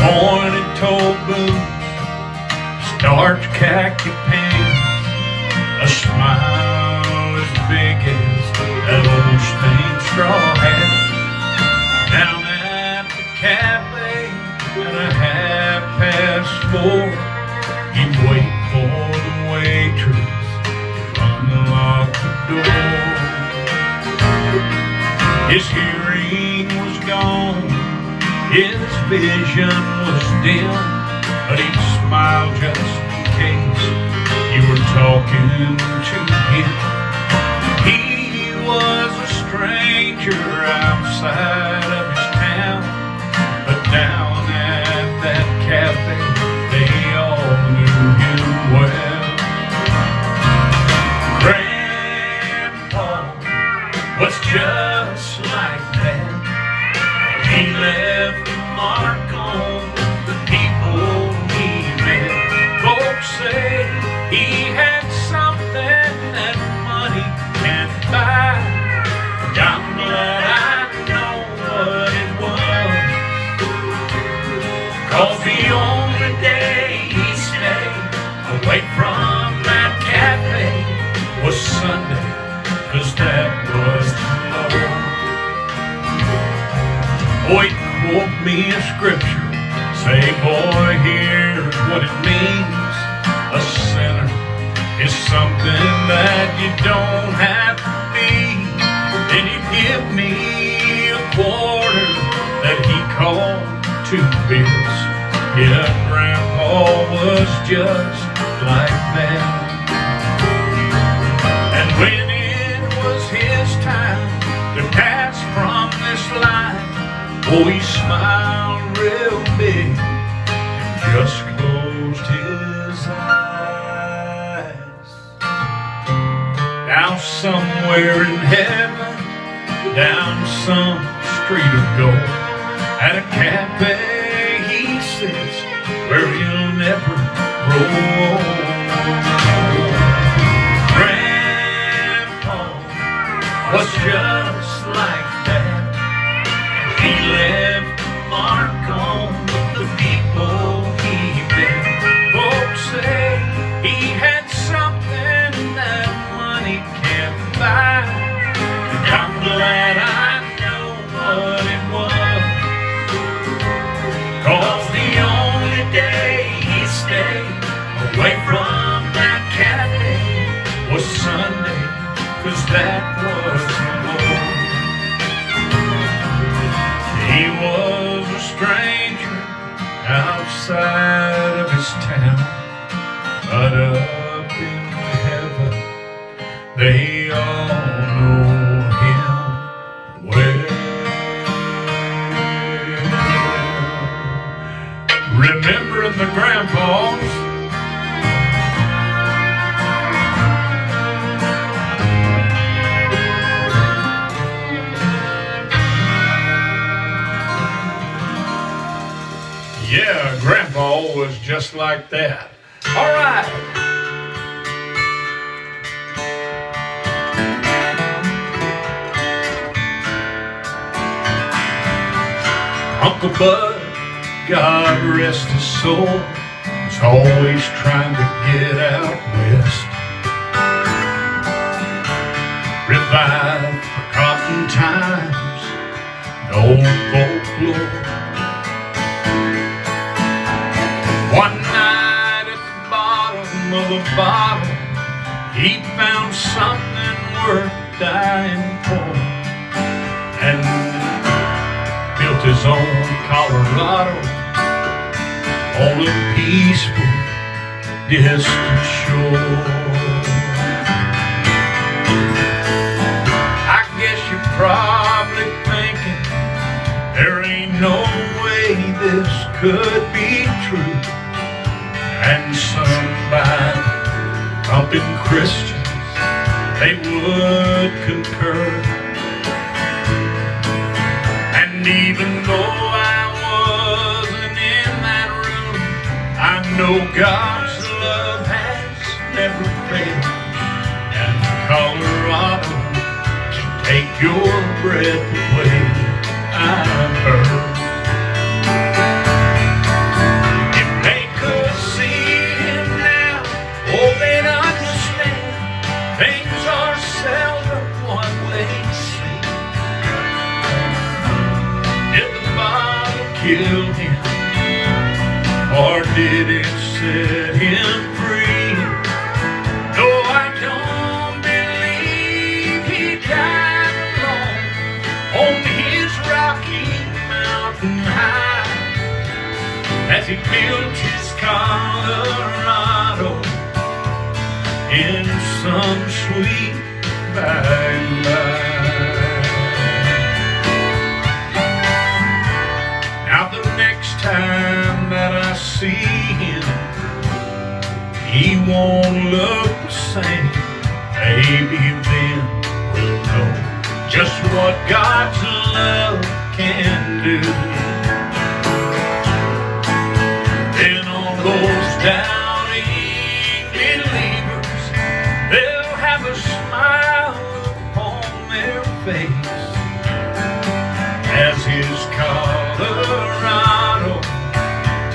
Pointed toe boots, starch khaki pants, a smile as big as that old stained straw hat. Down at the cafe at a 4:30, he'd wait for the waitress to unlock the door. His hearing was gone, his vision was dim, but he'd smile just in case you were talking to him. He was a stranger outside of his town, but down at that cafe they all knew him well. Grandpa was just like that. He left a mark on the people he met. Folks say he had something that money can't buy. I'm glad I know what it was, 'cause the only day he stayed away from that cafe was Sunday, 'cause that was the Lord. Boy, quote me a scripture, say, boy, here's what it means. A sinner is something that you don't have to be. Then he give me a quarter that he called 2 bills. Yeah, Grandpa was just like that. And when it was his time to pass from this life, oh, he smiled real big and just closed his eyes. Now somewhere in heaven, down some street of gold, at a cafe he sits where he'll never grow old. Grandpa was just like that. He left a mark on the people he met. Folks say he had something that money can't buy. And I'm glad I know what it was, 'cause the only day he stayed away from that cafe was Sunday, 'cause that was the Lord. He was a stranger outside of his town, but up in heaven they all know him well. Remembering the grandpas, yeah, Grandpa was just like that. All right. Uncle Bud, God rest his soul, was always trying to get out west. Revive forgotten times, old folklore. One night at the bottom of a bottle, he found something worth dying for, and built his own Colorado on a peaceful, distant shore. I guess you're probably thinking there ain't no way this could be true. And some bad, thumping Christians, they would concur. And even though I wasn't in that room, I know God's love has never failed. And Colorado can take your breath away, I've heard. kill him, or did it set him free? No, I don't believe he died alone on his rocky mountain high as he built his Colorado in some sweet by and by. Now the next time that I see him, he won't look the same. Maybe then we'll know just what God's love can do. Then all those doubting believers, they'll have a smile upon their face as his Colorado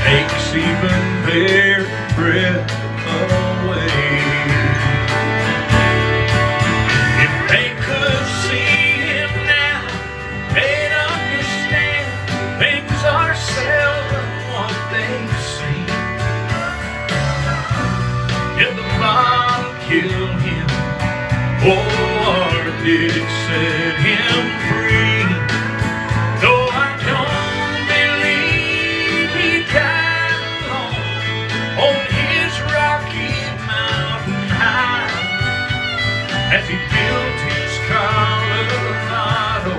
takes even their breath away. If they could see him now, they'd understand things are seldom what they seem. Did the bottle kill him, or did it set him free? Though I don't believe he died alone on his rocky mountain high as he built his Colorado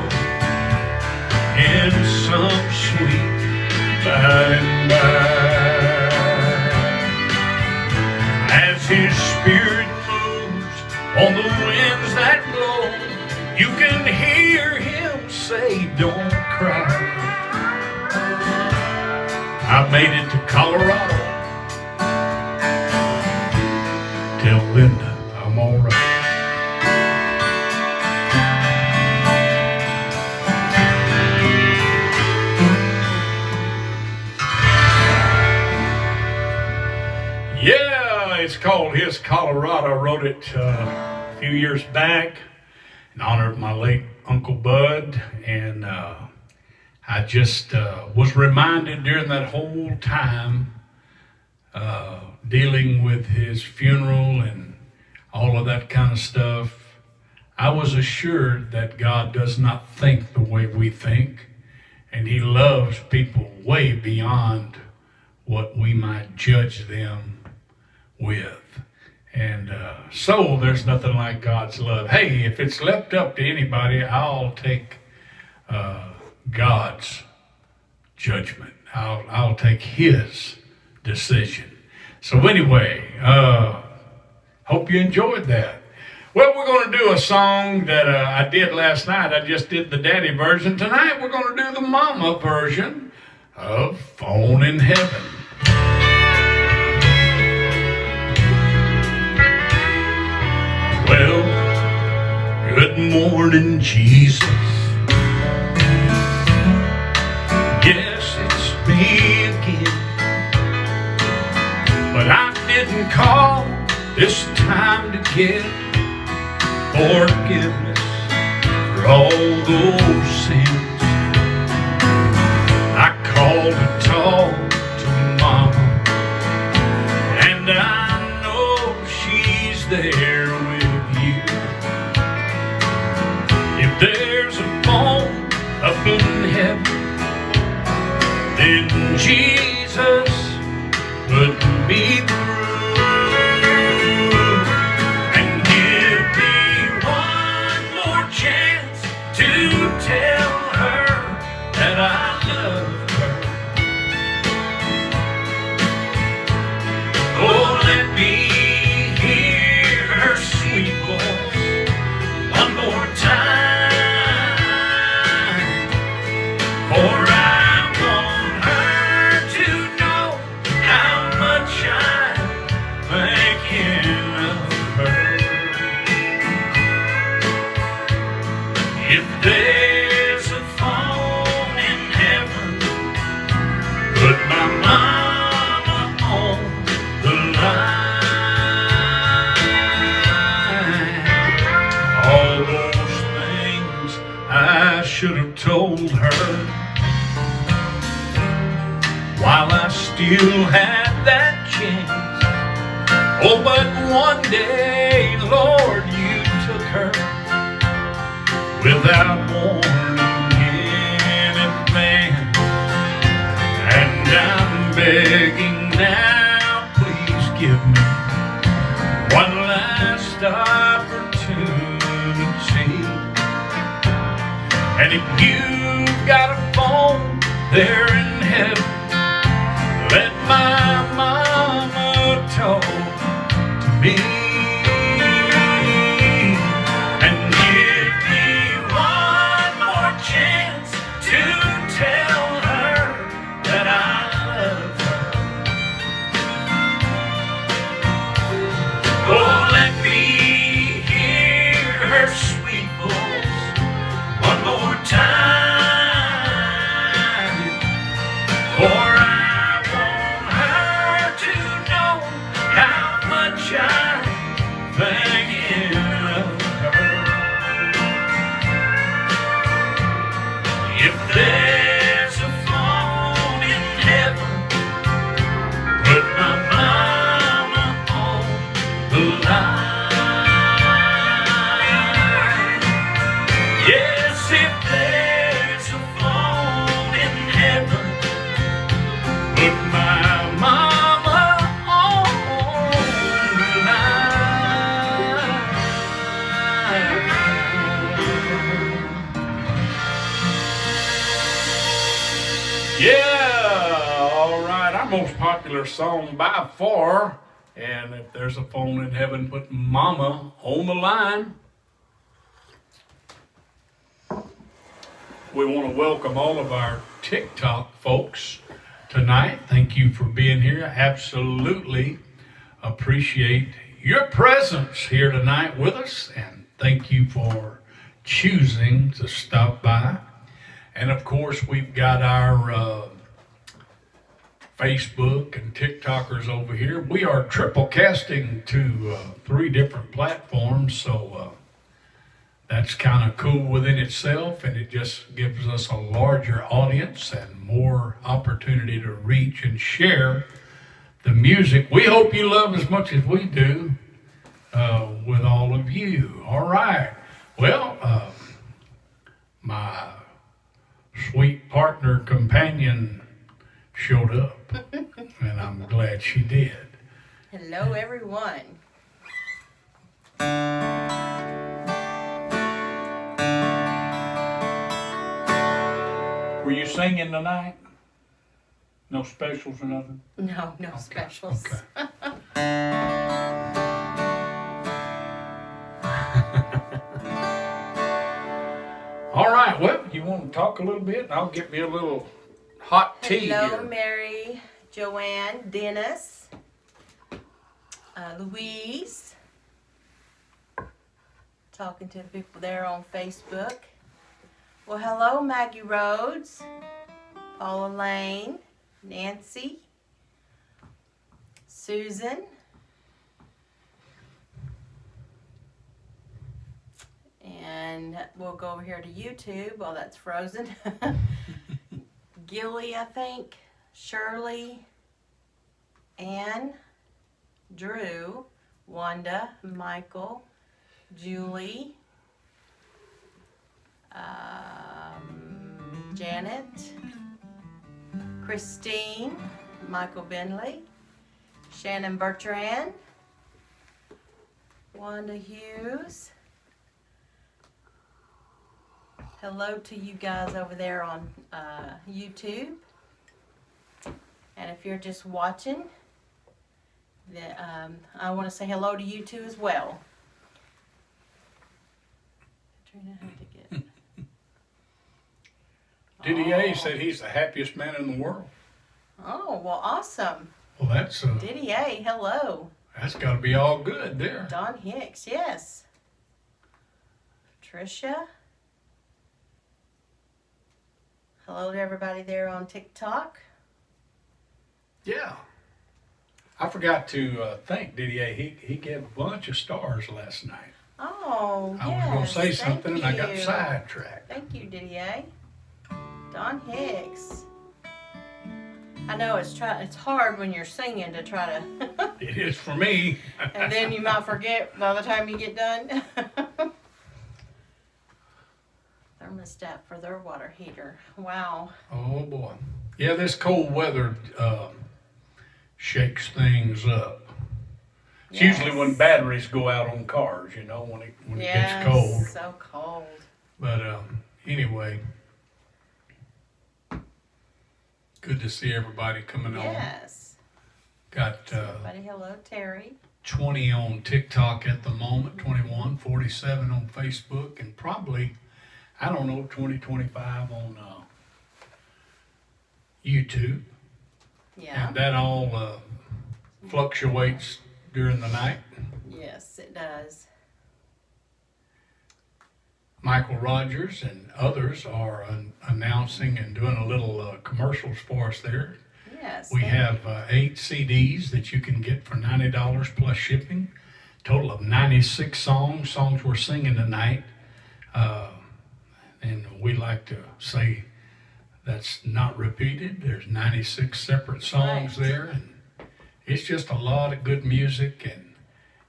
in some sweet by and by. As his spirit moves on the winds that blow, you can hear him say, don't cry. I made it to Colorado. Tell Linda I'm all right. Yeah, it's called His Colorado. I wrote it a few years back in honor of my late Uncle Bud, and I just was reminded during that whole time dealing with his funeral and all of that kind of stuff, I was assured that God does not think the way we think, and he loves people way beyond what we might judge them with. And so there's nothing like God's love. Hey, if it's left up to anybody, I'll take God's judgment. I'll take his decision. So anyway, hope you enjoyed that. Well, we're going to do a song that I did last night. I just did the daddy version. Tonight we're going to do the mama version of Phone in Heaven. Well, good morning, Jesus. Yes, it's me again. But I didn't call this time to get forgiveness for all those sins. I called to talk to Mama, and I know she's there with you. If there's a phone up in heaven, then Jesus put me through and give me one more chance to tell her that I love her. Oh, let me hear her sweet voice one more time, for I want her to while I still had that chance. Oh, but one day, Lord, you took her without warning in advance. And I'm begging now, please give me one last opportunity. And if you've got a phone there in heaven, let my mama talk to me. And give me one more chance to tell her that I love her. Oh, let me hear her sweet voice one more time, for I want her to know how much I think of her. If there's a phone in heaven, put my mama on the line. Yes, if there's a phone in heaven, put my mama on the line. Yeah, all right. Our most popular song by far. And if there's a phone in heaven, put mama on the line. We want to welcome all of our TikTok folks tonight. Thank you for being here. I absolutely appreciate your presence here tonight with us. And thank you for choosing to stop by. And of course, we've got our Facebook and TikTokers over here. We are triple casting to 3 different platforms, so that's kind of cool within itself, and it just gives us a larger audience and more opportunity to reach and share the music we hope you love as much as we do with all of you. All right. Well, my sweet partner companion showed up, and I'm glad she did. Hello, everyone. Were you singing tonight? No specials or nothing? No specials. Okay. All right, well, you want to talk a little bit? I'll get me a little hot tea Hello, here. Mary, Joanne, Dennis, Louise. Talking to the people there on Facebook. Well, hello, Maggie Rhodes, Paula Lane, Nancy, Susan, and we'll go over here to YouTube. Oh, that's frozen. Gilly, I think, Shirley, Ann, Drew, Wanda, Michael, Julie, Janet, Christine, Michael Bentley, Shannon Bertrand, Wanda Hughes. Hello to you guys over there on YouTube. And if you're just watching, I want to say hello to you too as well. Katrina, how to get... Didier said he's the happiest man in the world. Oh, well, awesome. Well, that's Didier, hello. That's got to be all good there. Don Hicks, yes. Tricia. Hello to everybody there on TikTok. Yeah. I forgot to thank Didier. He gave a bunch of stars last night. Oh, I yes. was going to say something and I got you. sidetracked. Thank you, Didier. Don Hicks. I know it's hard when you're singing to try to, It is for me. and then you might forget by the time you get done. Thermostat for their water heater. Wow. Oh boy. Yeah, this cold weather shakes things up. It's usually when batteries go out on cars, you know, when it gets cold. So cold. But anyway, good to see everybody coming on. Yes. Got Everybody, hello, Terry. 20 on TikTok at the moment, 21, 47 on Facebook, and probably, I don't know, 20, 25 on YouTube. Yeah. And that all fluctuates during the night. Yes, it does. Michael Rogers and others are announcing and doing a little commercials for us there. Yes. We have 8 CDs that you can get for $90 plus shipping. Total of 96 songs we're singing tonight. And we like to say that's not repeated. There's 96 separate songs there. And it's just a lot of good music. And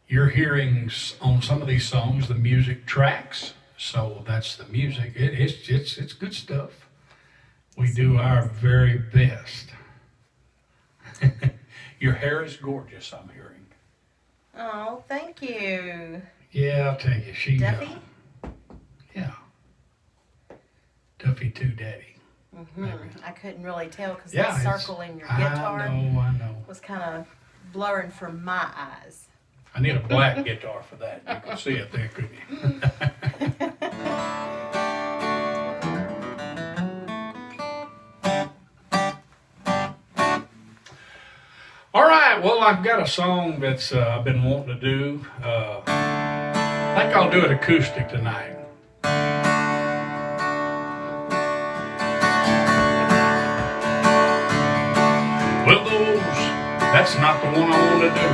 you're hearing on some of these songs the music tracks. So that's the music. It's good stuff. We do our very best. Your hair is gorgeous, I'm hearing. Oh, thank you. Yeah, I'll tell you. She, Duffy? Yeah. Duffy too, Daddy. I couldn't really tell because Yeah, that circle in your guitar I know. was kind of blurring from my eyes. I need a black guitar for that. You can see it there, couldn't you? All right, well, I've got a song that's I've been wanting to do. I think I'll do it acoustic tonight. Well, that's not the one I want to do.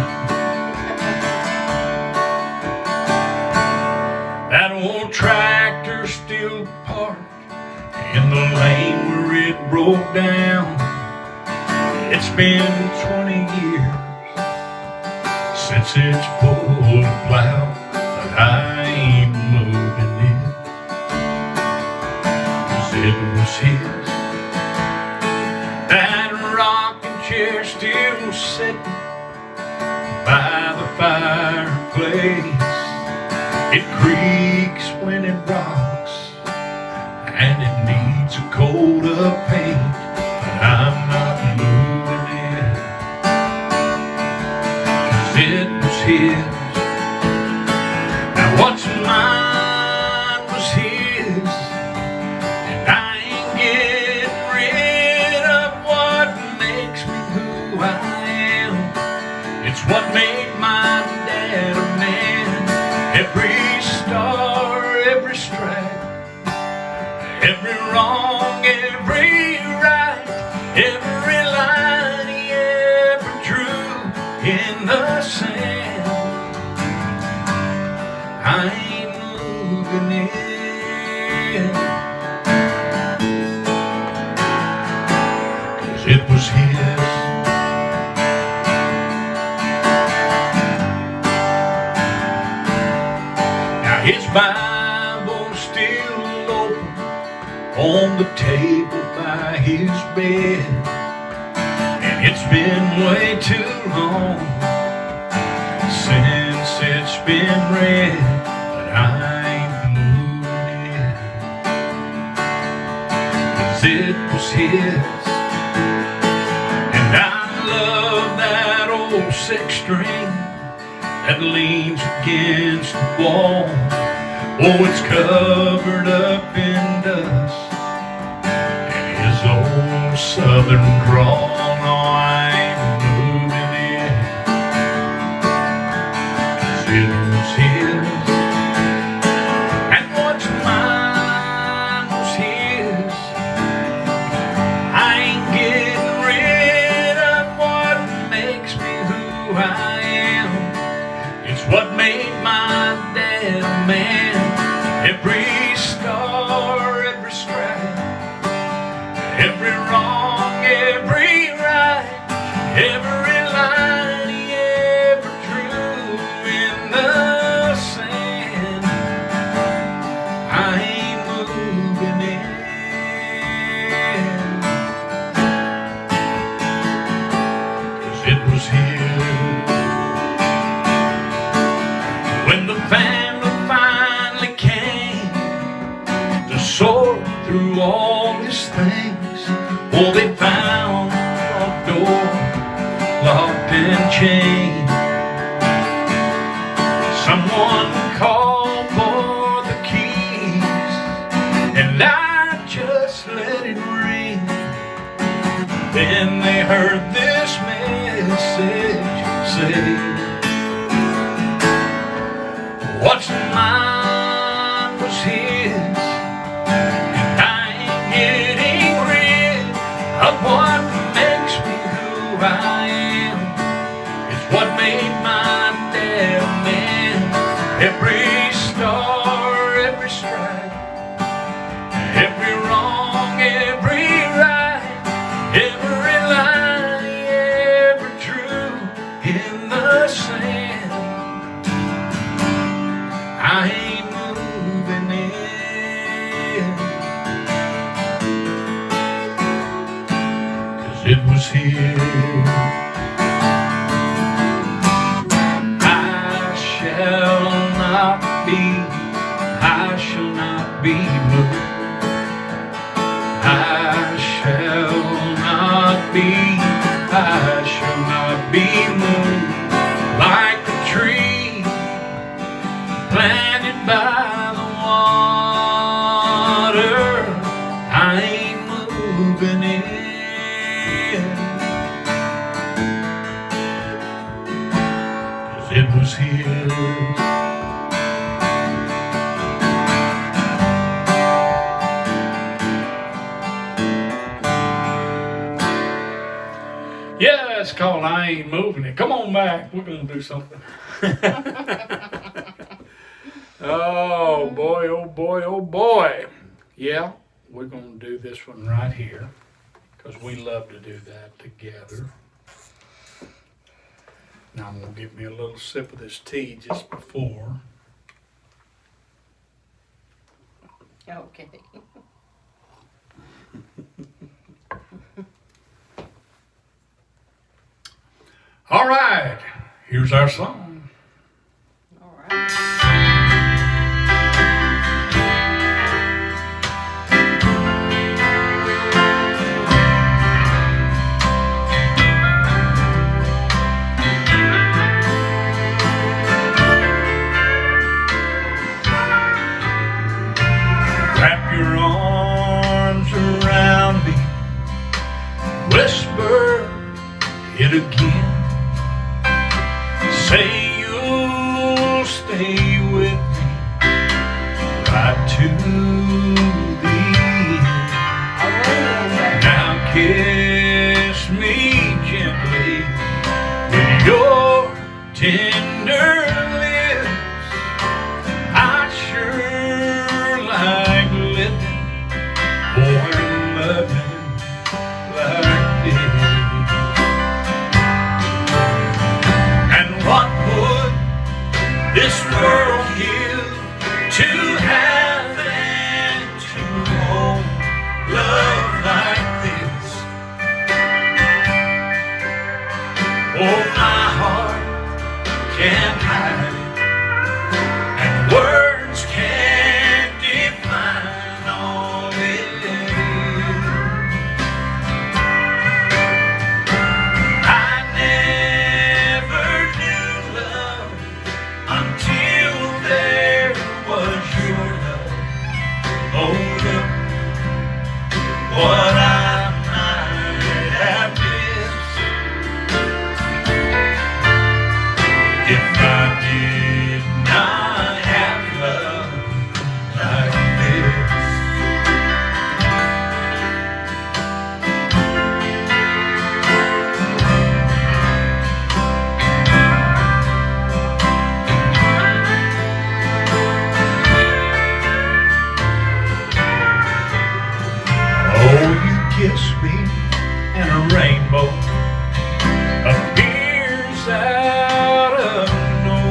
That old tractor still parked in the lane where it broke down. It's been 20 years since it's pulled a plow, but I ain't moving it, 'cause it was his. That rocking chair still sitting by the fireplace. It creaks when it rocks, and it needs a coat of paint, but I'm not moving it, 'cause it was his. Now what's mine was his, and I ain't getting rid of what makes me who I am. It's what made my dad a man. Every star, every stripe, every wrong, every right, every line he ever drew in the sand. I ain't moving it, 'cause it was his. His Bible's still open on the table by his bed, and it's been way too long since it's been read, but I ain't moving it, 'cause it was his. And I love that old six string that leans against the wall. Oh, it's covered up in dust, and his old southern drawl. No, I ain't moving it, 'cause it was his. And what's mine was his. I ain't getting rid of what makes me who I am. It's what made my dad a man. Every star, every stripe, every wrong, every right. it was here. When the family finally came to sort through all his things, oh, they found the door locked and chained. Someone called for the keys, and I just let it ring. Then they heard this message say, what's mine was his, and I ain't getting rid of what makes me who I am. It's what made my dad a man. Every star, every stripe, every wrong, every right, every line he ever drew in the sand. I ain't moving in, 'cause it was here. I shall not be moved. I shall not be moved. Like the tree planted by the water, I ain't moving in, 'cause it was here. Yeah, it's called I Ain't Moving It. Come on back. We're going to do something. Oh, boy, oh, boy, oh, boy. Yeah, we're going to do this one right here because we love to do that together. Now I'm going to give me a little sip of this tea just before. Okay. All right, here's our song. All right. Wrap your arms around me, whisper it again. Say you'll stay with me right to the end. Now kiss me gently with your tender lips. I sure like living, boy, loving like this. What would this world give to have and to hold love like this? Oh, my heart can't hide it, and words can't define all it is. I never knew love until there was your love. Oh, look what I might have missed if I did not have love like this. Oh, you kiss me and a rainbow appears out of nowhere.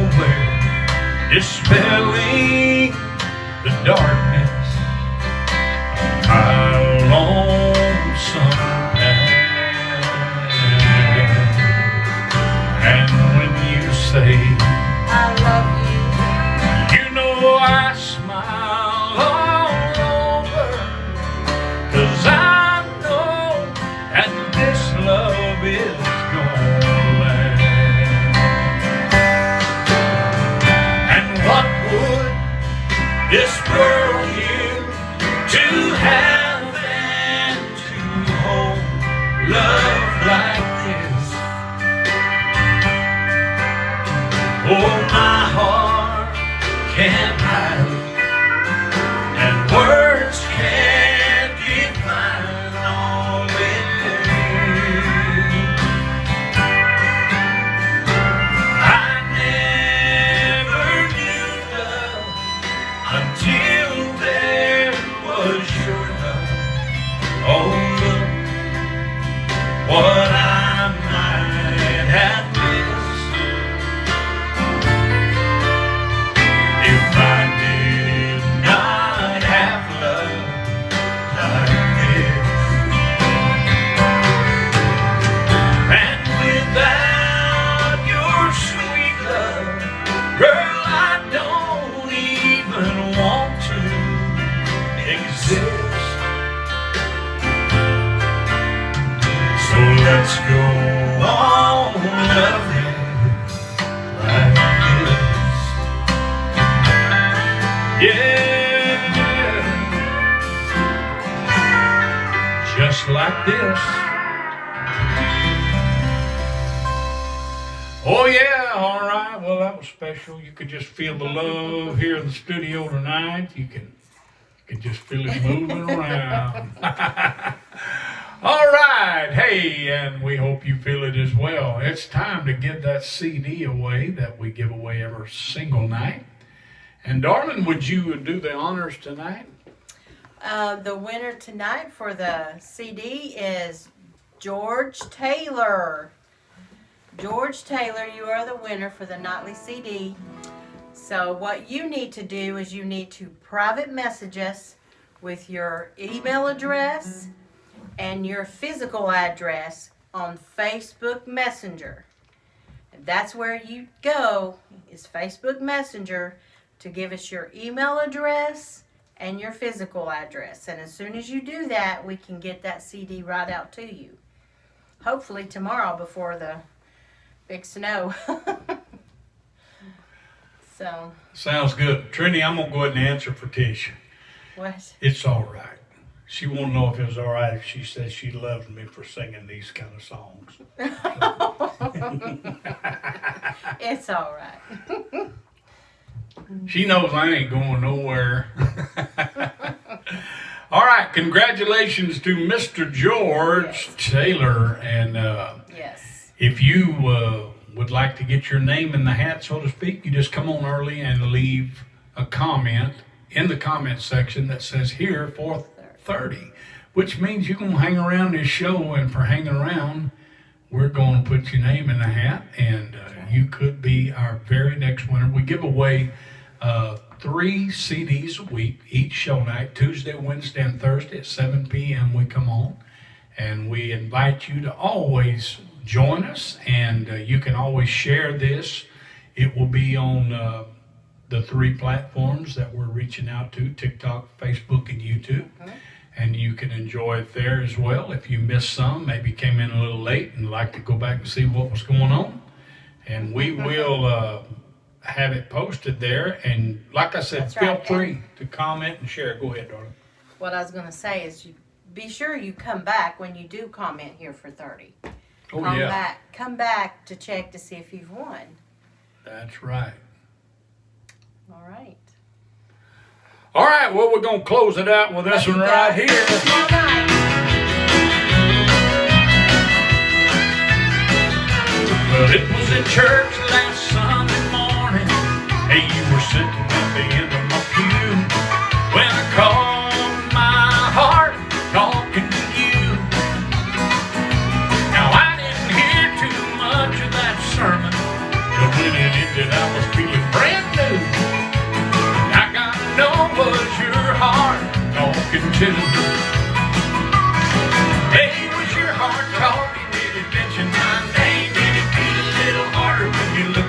say, I love you. you know I smile all over, 'cause I know that this love is gonna last. And what would this world give to have and to hold love like this? Oh, my heart can't hide it, and words can't define all it takes. I never knew love until there was your love. Oh, look what I might have missed if I did not have love like this. And without your sweet love, girl, I don't even want to exist. So let's go on loving like this. Yeah, just like this. Oh yeah, all right. Well, that was special. You could just feel the love here in the studio tonight. You can just feel it moving around. All right, hey, and we hope you feel it as well. It's time to give that CD away that we give away every single night. And darling, would you do the honors tonight? The winner tonight for the CD is George Taylor. George Taylor, you are the winner for the nightly CD. So what you need to do is you need to private message us with your email address and your physical address on Facebook Messenger. And that's where you go, is Facebook Messenger, to give us your email address and your physical address. And as soon as you do that, we can get that CD right out to you. Hopefully tomorrow before the big snow. So. Sounds good. Trini, I'm going to go ahead and answer for Tisha. What? It's all right. She won't know if it was all right if she says she loves me for singing these kind of songs. It's all right. She knows I ain't going nowhere. All right, congratulations to Mr. George Taylor. And Yes. if you would like to get your name in the hat, so to speak, you just come on early and leave a comment in the comment section that says here for 30, which means you're going to hang around this show, and for hanging around, we're going to put your name in the hat, and you could be our very next winner. We give away 3 CDs a week, each show night, Tuesday, Wednesday, and Thursday at 7 p.m. we come on, and we invite you to always join us, and you can always share this. It will be on the 3 platforms that we're reaching out to, TikTok, Facebook, and YouTube. And you can enjoy it there as well. If you missed some, maybe came in a little late and like to go back and see what was going on. And we will have it posted there. And like I said, That's feel right. free to comment and share. Go ahead, darling. What I was going to say is you be sure you come back when you do comment here for 30. Oh, yeah. Come back to check to see if you've won. That's right. All right. All right, well, we're going to close it out with this one right here. All right. Well, it was in church last Sunday morning. Hey, you were sitting at the end of my pew when I caught my heart talking to you. Now, I didn't hear too much of that sermon, but when it ended, I was feeling brand new. I gotta know, was your heart talking to? Hey, was your heart talking? Did it mention my name? Did it beat a little harder when you looked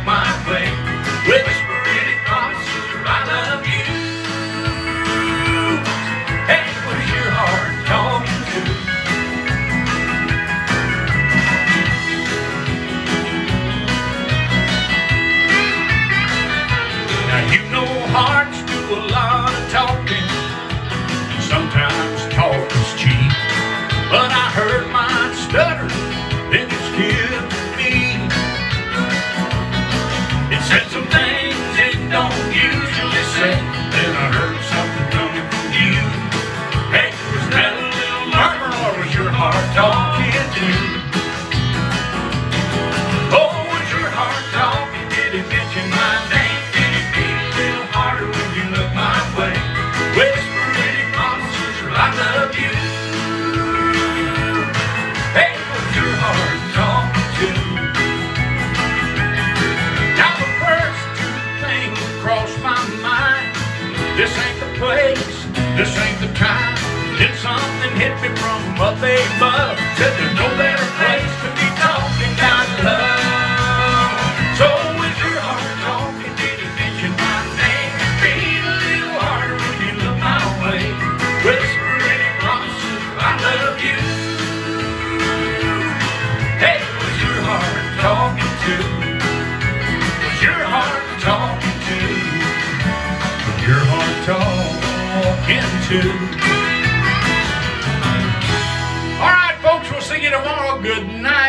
talking to. All right, folks, we'll see you tomorrow. Good night.